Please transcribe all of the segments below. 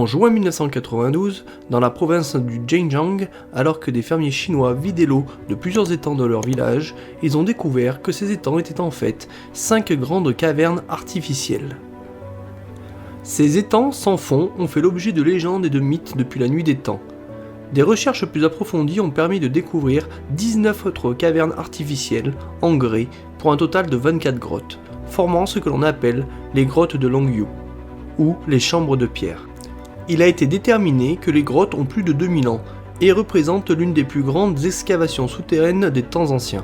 En juin 1992, dans la province du Zhejiang, alors que des fermiers chinois vidaient l'eau de plusieurs étangs de leur village, ils ont découvert que ces étangs étaient en fait 5 grandes cavernes artificielles. Ces étangs sans fond ont fait l'objet de légendes et de mythes depuis la nuit des temps. Des recherches plus approfondies ont permis de découvrir 19 autres cavernes artificielles en grès pour un total de 24 grottes, formant ce que l'on appelle les grottes de Longyu, ou les chambres de pierre. Il a été déterminé que les grottes ont plus de 2000 ans et représentent l'une des plus grandes excavations souterraines des temps anciens.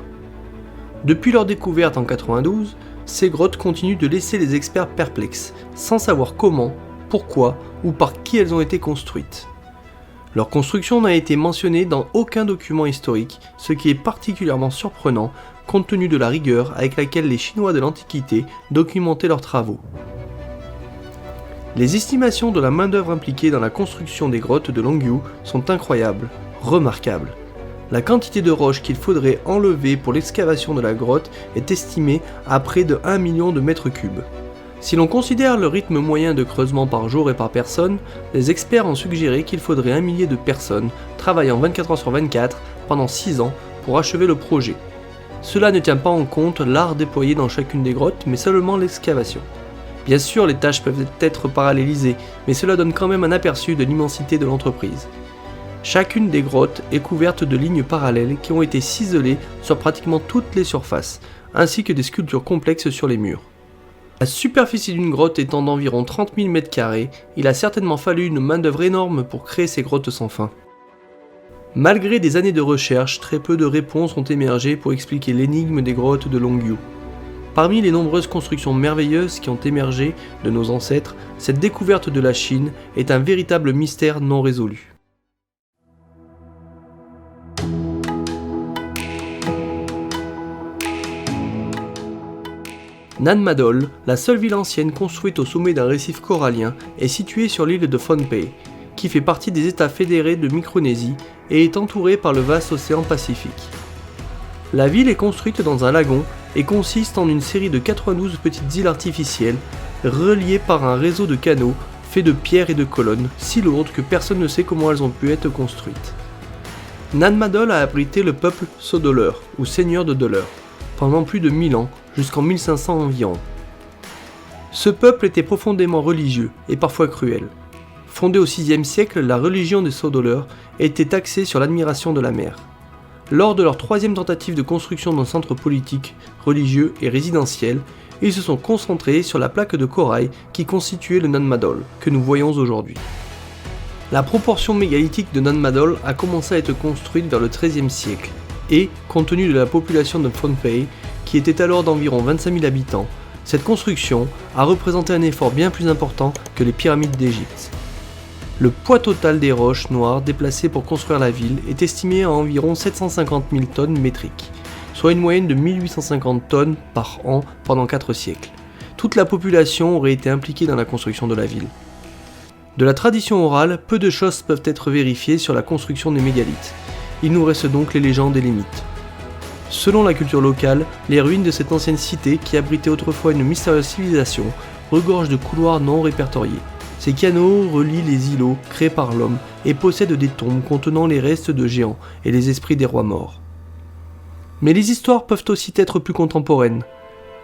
Depuis leur découverte en 92, ces grottes continuent de laisser les experts perplexes, sans savoir comment, pourquoi ou par qui elles ont été construites. Leur construction n'a été mentionnée dans aucun document historique, ce qui est particulièrement surprenant compte tenu de la rigueur avec laquelle les Chinois de l'Antiquité documentaient leurs travaux. Les estimations de la main-d'œuvre impliquée dans la construction des grottes de Longyu sont incroyables, remarquables. La quantité de roches qu'il faudrait enlever pour l'excavation de la grotte est estimée à près de 1 million de mètres cubes. Si l'on considère le rythme moyen de creusement par jour et par personne, les experts ont suggéré qu'il faudrait 1 millier de personnes travaillant 24 heures sur 24 pendant 6 ans pour achever le projet. Cela ne tient pas en compte l'art déployé dans chacune des grottes, mais seulement l'excavation. Bien sûr, les tâches peuvent être parallélisées, mais cela donne quand même un aperçu de l'immensité de l'entreprise. Chacune des grottes est couverte de lignes parallèles qui ont été ciselées sur pratiquement toutes les surfaces, ainsi que des sculptures complexes sur les murs. La superficie d'une grotte étant d'environ 30 000 m², il a certainement fallu une main-d'œuvre énorme pour créer ces grottes sans fin. Malgré des années de recherche, très peu de réponses ont émergé pour expliquer l'énigme des grottes de Longyu. Parmi les nombreuses constructions merveilleuses qui ont émergé de nos ancêtres, cette découverte de la Chine est un véritable mystère non résolu. Nanmadol, la seule ville ancienne construite au sommet d'un récif corallien, est située sur l'île de Phonpei, qui fait partie des États fédérés de Micronésie et est entourée par le vaste océan Pacifique. La ville est construite dans un lagon et consiste en une série de 92 petites îles artificielles reliées par un réseau de canaux faits de pierres et de colonnes si lourdes que personne ne sait comment elles ont pu être construites. Nanmadol a abrité le peuple Sodoleur, ou seigneur de Doleur, pendant plus de 1000 ans, jusqu'en 1500 environ. Ce peuple était profondément religieux et parfois cruel. Fondée au VIe siècle, la religion des Sodoleurs était axée sur l'admiration de la mer. Lors de leur troisième tentative de construction d'un centre politique, religieux et résidentiel, ils se sont concentrés sur la plaque de corail qui constituait le Nanmadol, que nous voyons aujourd'hui. La proportion mégalithique de Nanmadol a commencé à être construite vers le XIIIe siècle, et, compte tenu de la population de Phonpei, qui était alors d'environ 25 000 habitants, cette construction a représenté un effort bien plus important que les pyramides d'Égypte. Le poids total des roches noires déplacées pour construire la ville est estimé à environ 750 000 tonnes métriques, soit une moyenne de 1850 tonnes par an pendant 4 siècles. Toute la population aurait été impliquée dans la construction de la ville. De la tradition orale, peu de choses peuvent être vérifiées sur la construction des mégalithes. Il nous reste donc les légendes et les mythes. Selon la culture locale, les ruines de cette ancienne cité, qui abritait autrefois une mystérieuse civilisation, regorgent de couloirs non répertoriés. Ces canaux relient les îlots créés par l'homme et possèdent des tombes contenant les restes de géants et les esprits des rois morts. Mais les histoires peuvent aussi être plus contemporaines.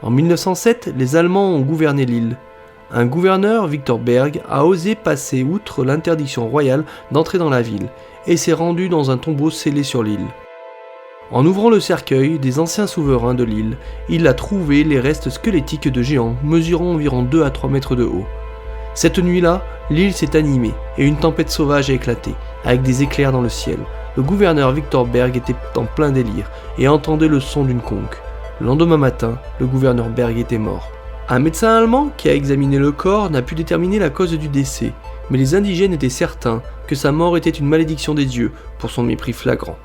En 1907, les Allemands ont gouverné l'île. Un gouverneur, Victor Berg, a osé passer outre l'interdiction royale d'entrer dans la ville et s'est rendu dans un tombeau scellé sur l'île. En ouvrant le cercueil des anciens souverains de l'île, il a trouvé les restes squelettiques de géants mesurant environ 2 à 3 mètres de haut. Cette nuit-là, l'île s'est animée et une tempête sauvage a éclaté, avec des éclairs dans le ciel. Le gouverneur Victor Berg était en plein délire et entendait le son d'une conque. Le lendemain matin, le gouverneur Berg était mort. Un médecin allemand qui a examiné le corps n'a pu déterminer la cause du décès, mais les indigènes étaient certains que sa mort était une malédiction des dieux pour son mépris flagrant.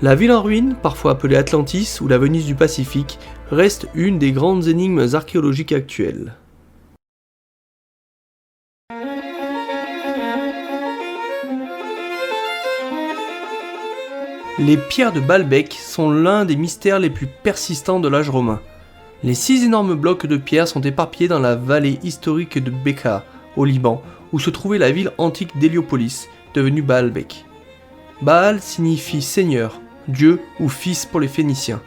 La ville en ruine, parfois appelée Atlantis ou la Venise du Pacifique, reste une des grandes énigmes archéologiques actuelles. Les pierres de Baalbek sont l'un des mystères les plus persistants de l'âge romain. Les 6 énormes blocs de pierre sont éparpillés dans la vallée historique de Bekaa, au Liban, où se trouvait la ville antique d'Héliopolis, devenue Baalbek. Baal signifie seigneur, dieu ou fils pour les Phéniciens.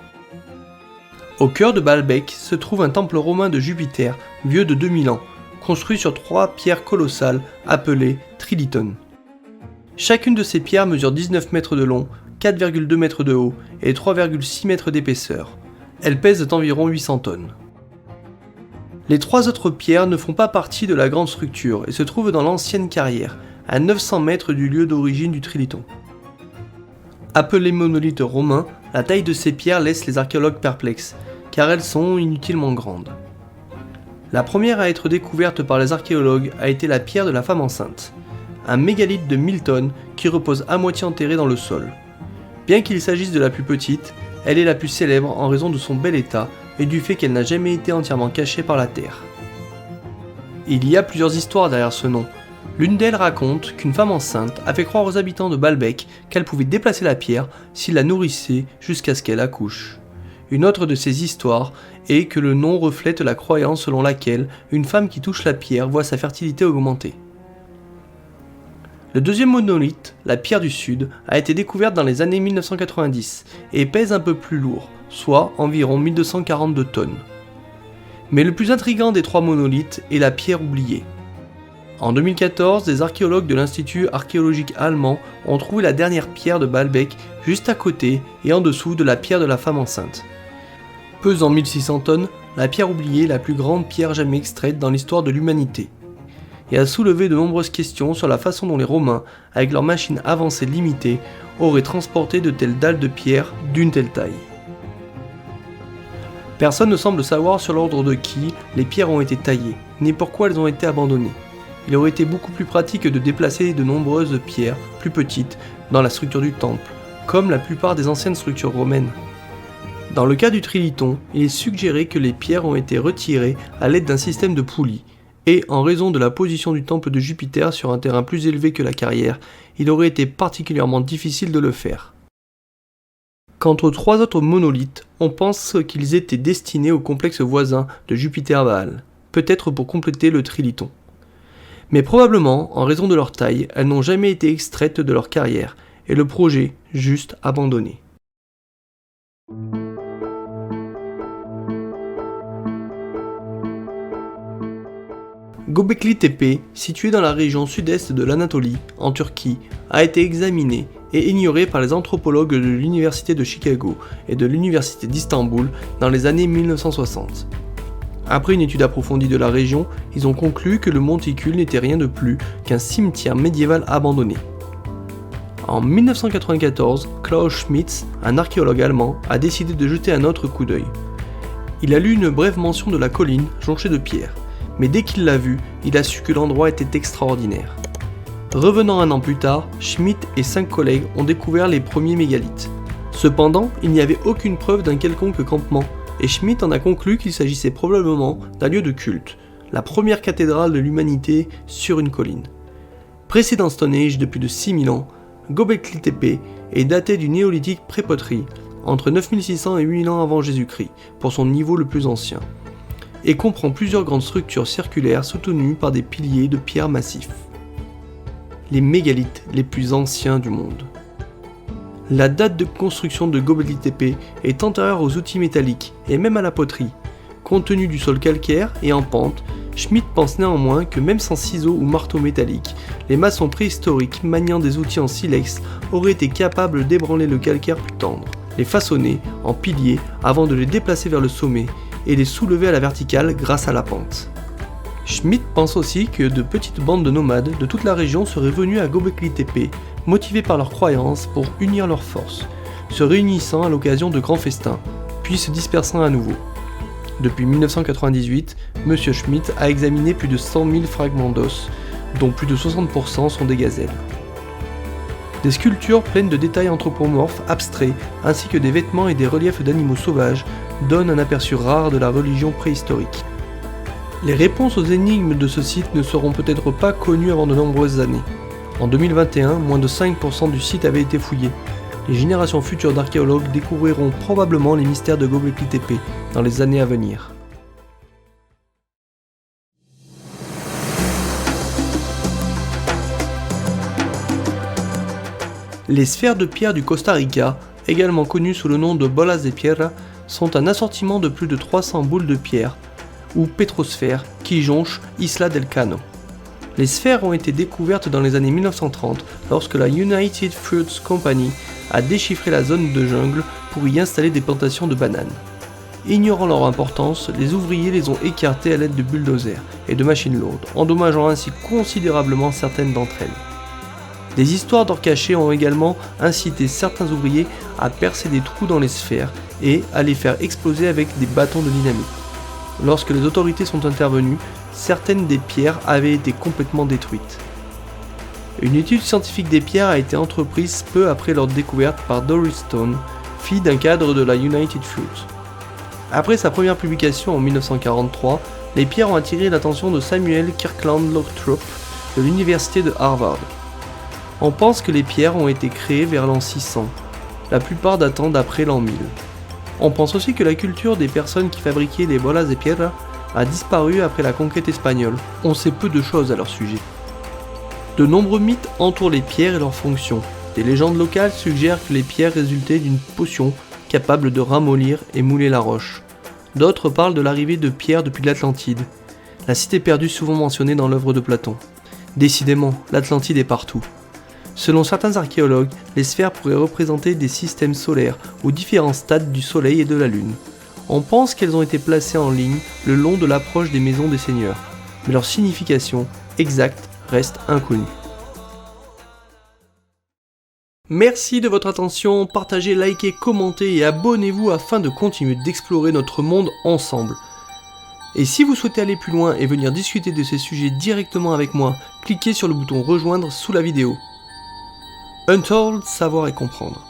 Au cœur de Baalbek se trouve un temple romain de Jupiter, vieux de 2000 ans, construit sur 3 pierres colossales appelées trilitons. Chacune de ces pierres mesure 19 mètres de long, 4,2 mètres de haut et 3,6 mètres d'épaisseur. Elles pèsent environ 800 tonnes. Les 3 autres pierres ne font pas partie de la grande structure et se trouvent dans l'ancienne carrière, à 900 mètres du lieu d'origine du triliton. Appelées monolithes romains, la taille de ces pierres laisse les archéologues perplexes, car elles sont inutilement grandes. La première à être découverte par les archéologues a été la pierre de la femme enceinte, un mégalithe de 1000 tonnes qui repose à moitié enterré dans le sol. Bien qu'il s'agisse de la plus petite, elle est la plus célèbre en raison de son bel état et du fait qu'elle n'a jamais été entièrement cachée par la terre. Il y a plusieurs histoires derrière ce nom. L'une d'elles raconte qu'une femme enceinte a fait croire aux habitants de Baalbek qu'elle pouvait déplacer la pierre s'ils la nourrissaient jusqu'à ce qu'elle accouche. Une autre de ces histoires est que le nom reflète la croyance selon laquelle une femme qui touche la pierre voit sa fertilité augmenter. Le deuxième monolithe, la pierre du Sud, a été découverte dans les années 1990 et pèse un peu plus lourd, soit environ 1242 tonnes. Mais le plus intriguant des 3 monolithes est la pierre oubliée. En 2014, des archéologues de l'Institut archéologique allemand ont trouvé la dernière pierre de Baalbek juste à côté et en dessous de la pierre de la femme enceinte. Pesant 1600 tonnes, la pierre oubliée est la plus grande pierre jamais extraite dans l'histoire de l'humanité, et a soulevé de nombreuses questions sur la façon dont les Romains, avec leurs machines avancées limitées, auraient transporté de telles dalles de pierre d'une telle taille. Personne ne semble savoir sur l'ordre de qui les pierres ont été taillées, ni pourquoi elles ont été abandonnées. Il aurait été beaucoup plus pratique de déplacer de nombreuses pierres plus petites dans la structure du temple, comme la plupart des anciennes structures romaines. Dans le cas du triliton, il est suggéré que les pierres ont été retirées à l'aide d'un système de poulies, et en raison de la position du temple de Jupiter sur un terrain plus élevé que la carrière, il aurait été particulièrement difficile de le faire. Quant aux 3 autres monolithes, on pense qu'ils étaient destinés au complexe voisin de Jupiter-Baal, peut-être pour compléter le triliton. Mais probablement, en raison de leur taille, elles n'ont jamais été extraites de leur carrière, et le projet juste abandonné. Göbekli Tepe, situé dans la région sud-est de l'Anatolie, en Turquie, a été examiné et ignoré par les anthropologues de l'Université de Chicago et de l'Université d'Istanbul dans les années 1960. Après une étude approfondie de la région, ils ont conclu que le monticule n'était rien de plus qu'un cimetière médiéval abandonné. En 1994, Klaus Schmitz, un archéologue allemand, a décidé de jeter un autre coup d'œil. Il a lu une brève mention de la colline jonchée de pierres, mais dès qu'il l'a vue, il a su que l'endroit était extraordinaire. Revenant un an plus tard, Schmidt et 5 collègues ont découvert les premiers mégalithes. Cependant, il n'y avait aucune preuve d'un quelconque campement, et Schmidt en a conclu qu'il s'agissait probablement d'un lieu de culte, la première cathédrale de l'humanité sur une colline. Précédant Stone Age de plus de 6000 ans, Göbekli Tepe est daté du néolithique pré-poterie, entre 9600 et 8000 ans avant Jésus-Christ, pour son niveau le plus ancien, et comprend plusieurs grandes structures circulaires soutenues par des piliers de pierre massifs. Les mégalithes les plus anciens du monde. La date de construction de Göbekli Tepe est antérieure aux outils métalliques et même à la poterie. Compte tenu du sol calcaire et en pente, Schmidt pense néanmoins que même sans ciseaux ou marteaux métalliques, les maçons préhistoriques maniant des outils en silex auraient été capables d'ébranler le calcaire plus tendre, les façonner en piliers avant de les déplacer vers le sommet et les soulever à la verticale grâce à la pente. Schmidt pense aussi que de petites bandes de nomades de toute la région seraient venues à Göbekli Tepe, motivés par leurs croyances pour unir leurs forces, se réunissant à l'occasion de grands festins, puis se dispersant à nouveau. Depuis 1998, M. Schmidt a examiné plus de 100 000 fragments d'os, dont plus de 60% sont des gazelles. Des sculptures pleines de détails anthropomorphes abstraits, ainsi que des vêtements et des reliefs d'animaux sauvages, donnent un aperçu rare de la religion préhistorique. Les réponses aux énigmes de ce site ne seront peut-être pas connues avant de nombreuses années. En 2021, moins de 5% du site avait été fouillé. Les générations futures d'archéologues découvriront probablement les mystères de Göbekli Tepe dans les années à venir. Les sphères de pierre du Costa Rica, également connues sous le nom de bolas de piedra, sont un assortiment de plus de 300 boules de pierre, ou pétrosphères, qui jonchent Isla del Cano. Les sphères ont été découvertes dans les années 1930 lorsque la United Fruits Company a déchiffré la zone de jungle pour y installer des plantations de bananes. Ignorant leur importance, les ouvriers les ont écartées à l'aide de bulldozers et de machines lourdes, endommageant ainsi considérablement certaines d'entre elles. Des histoires d'or cachés ont également incité certains ouvriers à percer des trous dans les sphères et à les faire exploser avec des bâtons de dynamite. Lorsque les autorités sont intervenues, certaines des pierres avaient été complètement détruites. Une étude scientifique des pierres a été entreprise peu après leur découverte par Doris Stone, fille d'un cadre de la United Fruits. Après sa première publication en 1943, les pierres ont attiré l'attention de Samuel Kirkland Lothrop de l'université de Harvard. On pense que les pierres ont été créées vers l'an 600, la plupart datant d'après l'an 1000. On pense aussi que la culture des personnes qui fabriquaient les bolas de piedra a disparu après la conquête espagnole. On sait peu de choses à leur sujet. De nombreux mythes entourent les pierres et leurs fonctions. Des légendes locales suggèrent que les pierres résultaient d'une potion capable de ramollir et mouler la roche. D'autres parlent de l'arrivée de pierres depuis l'Atlantide, la cité perdue souvent mentionnée dans l'œuvre de Platon. Décidément, l'Atlantide est partout. Selon certains archéologues, les sphères pourraient représenter des systèmes solaires aux différents stades du Soleil et de la Lune. On pense qu'elles ont été placées en ligne le long de l'approche des maisons des seigneurs, mais leur signification exacte reste inconnue. Merci de votre attention, partagez, likez, commentez et abonnez-vous afin de continuer d'explorer notre monde ensemble. Et si vous souhaitez aller plus loin et venir discuter de ces sujets directement avec moi, cliquez sur le bouton rejoindre sous la vidéo. Untold, savoir et comprendre.